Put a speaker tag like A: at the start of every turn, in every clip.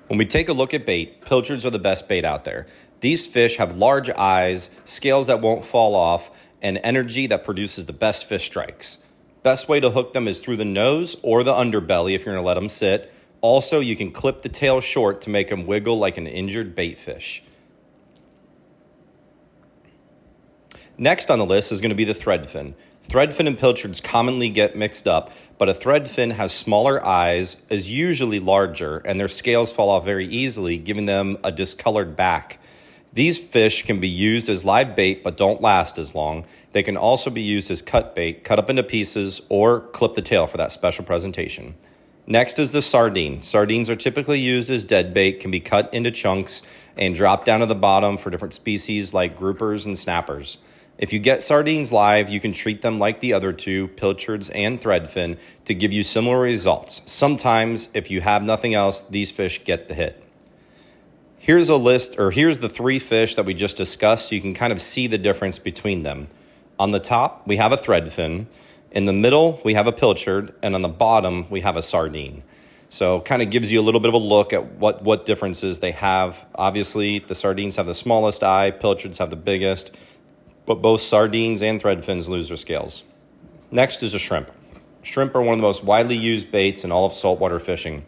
A: When we take a look at bait, pilchards are the best bait out there. These fish have large eyes, scales that won't fall off, and energy that produces the best fish strikes. Best way to hook them is through the nose or the underbelly if you're going to let them sit. Also, you can clip the tail short to make them wiggle like an injured bait fish. Next on the list is going to be the threadfin. Threadfin and pilchards commonly get mixed up, but a threadfin has smaller eyes, is usually larger, and their scales fall off very easily, giving them a discolored back. These fish can be used as live bait, but don't last as long. They can also be used as cut bait, cut up into pieces, or clip the tail for that special presentation. Next is the sardine. Sardines are typically used as dead bait, can be cut into chunks, and dropped down to the bottom for different species like groupers and snappers. If you get sardines live, you can treat them like the other two, pilchards and threadfin, to give you similar results. Sometimes, if you have nothing else, these fish get the hit. Here's the three fish that we just discussed, so you can kind of see the difference between them. On the top, we have a threadfin. In the middle, we have a pilchard, and on the bottom, we have a sardine. So kind of gives you a little bit of a look at what differences they have. Obviously, the sardines have the smallest eye, pilchards have the biggest, but both sardines and threadfins lose their scales. Next is a shrimp. Shrimp are one of the most widely used baits in all of saltwater fishing.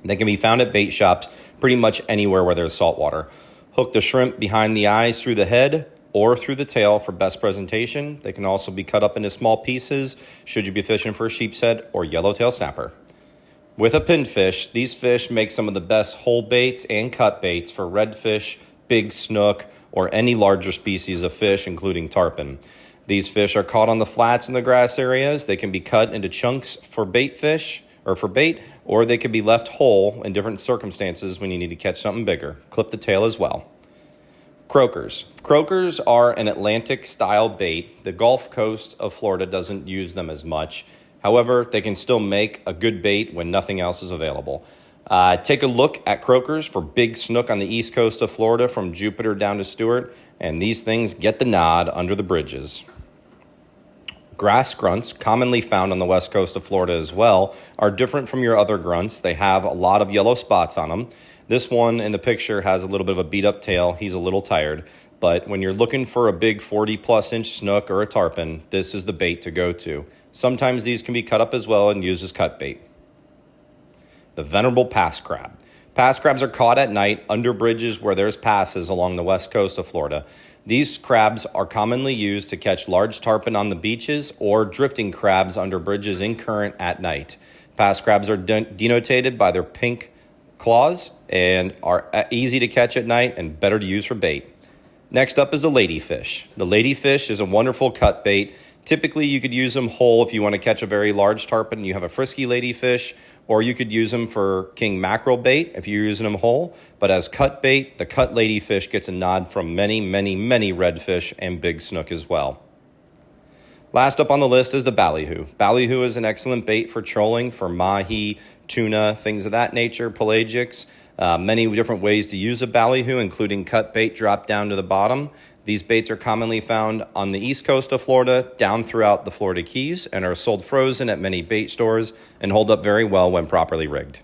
A: They can be found at bait shops pretty much anywhere where there's saltwater. Hook the shrimp behind the eyes through the head or through the tail for best presentation. They can also be cut up into small pieces should you be fishing for a sheepshead or yellowtail snapper. With a pinfish, these fish make some of the best whole baits and cut baits for redfish, big snook, or any larger species of fish, including tarpon. These fish are caught on the flats in the grass areas. They can be cut into chunks for bait fish, or they could be left whole in different circumstances when you need to catch something bigger. Clip the tail as well. Croakers. Croakers are an Atlantic-style bait. The Gulf Coast of Florida doesn't use them as much. However, they can still make a good bait when nothing else is available. Take a look at croakers for big snook on the east coast of Florida from Jupiter down to Stewart, and these things get the nod under the bridges. Grass grunts, commonly found on the west coast of Florida as well, are different from your other grunts. They have a lot of yellow spots on them. This one in the picture has a little bit of a beat-up tail. He's a little tired. But when you're looking for a big 40-plus inch snook or a tarpon, this is the bait to go to. Sometimes these can be cut up as well and used as cut bait. The venerable pass crab. Pass crabs are caught at night under bridges where there's passes along the west coast of Florida. These crabs are commonly used to catch large tarpon on the beaches or drifting crabs under bridges in current at night. Pass crabs are denotated by their pink claws and are easy to catch at night and better to use for bait. Next up is a ladyfish. The ladyfish is a wonderful cut bait. Typically, you could use them whole if you want to catch a very large tarpon and you have a frisky ladyfish, or you could use them for king mackerel bait if you're using them whole. But as cut bait, the cut ladyfish gets a nod from many, many, many redfish and big snook as well. Last up on the list is the ballyhoo. Ballyhoo is an excellent bait for trolling, for mahi, tuna, things of that nature, pelagics. Many different ways to use a ballyhoo, including cut bait dropped down to the bottom. These baits are commonly found on the east coast of Florida, down throughout the Florida Keys, and are sold frozen at many bait stores and hold up very well when properly rigged.